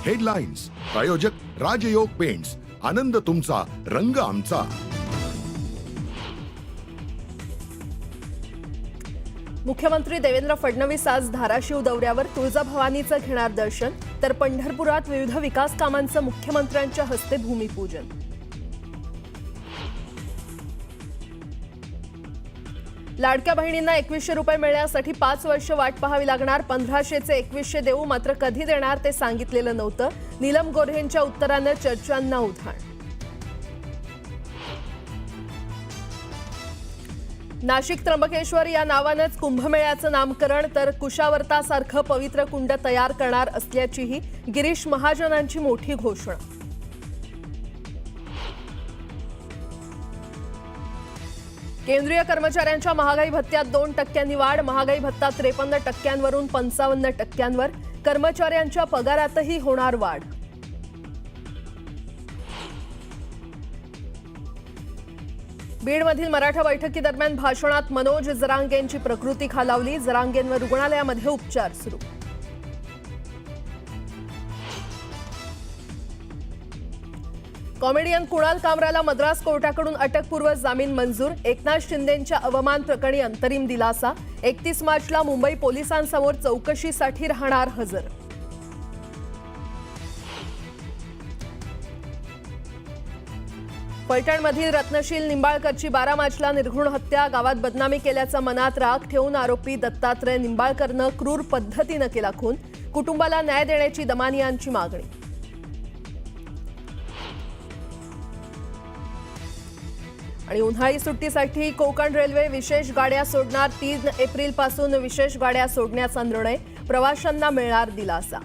Headlines प्रायोजक राजयोग paints, आनंद तुमचा, रंग आमचा। मुख्यमंत्री देवेंद्र फडणवीस आज धाराशिव दौऱ्यावर तुळजाभवानीचं घेणार दर्शन, तर पंढरपुरात विविध विकास कामांचं मुख्यमंत्र्यांच्या हस्ते भूमिपूजन। लाडक्या बहिणींना 2100 रुपये मिळण्यासाठी 5 वर्ष वाट पाहावी लागणार। 1500चे 2100 देऊ, मात्र कधी देणार ते सांगितलेलं नव्हतं। नीलम गोऱ्हेंच्या उत्तरानं चर्चांना उधाण। नाशिक त्र्यंबकेश्वर या नावानंच कुंभमेळ्याचं नामकरण, तर कुशावर्तासारखं पवित्र कुंड तयार करणार असल्याचीही गिरीश महाजनांची मोठी घोषणा। केंद्रीय कर्मचाऱ्यांच्या महागाई भत्त्यात 2% वाढ, महागाई भत्ता 53%वरून 55%वर। कर्मचाऱ्यांच्या पगारातही होणार वाढ। बीडमधील मराठा बैठकीदरम्यान भाषणात मनोज जरांगेंची प्रकृती खालावली, जरांगेंवर रुग्णालयामध्ये उपचार सुरू। कॉमेडियन कुणाल कामराला मद्रास कोर्टाकडून अटकपूर्व जामीन मंजूर। एकनाथ शिंदेंच्या अवमान प्रकरणी अंतरिम दिलासा। 31 मार्चला मुंबई पोलिसांसमोर चौकशीसाठी राहणार हजर। फलटणमधील रत्नशील निंबाळकरची 12 मार्चला निर्घृण हत्या, गावात बदनामी केल्याचा मनात राग ठेवून आरोपी दत्तात्रय निंबाळकरनं क्रूर पद्धतीनं केला खून। कुटुंबाला न्याय देण्याची दमानियांची मागणी। आणि उन्हाळी सुट्टीसाठी कोकण रेल्वे विशेष गाड्या सोडणार। 3 एप्रिलपासून विशेष गाड्या सोडण्याचा निर्णय, प्रवाशांना मिळणार दिलासा।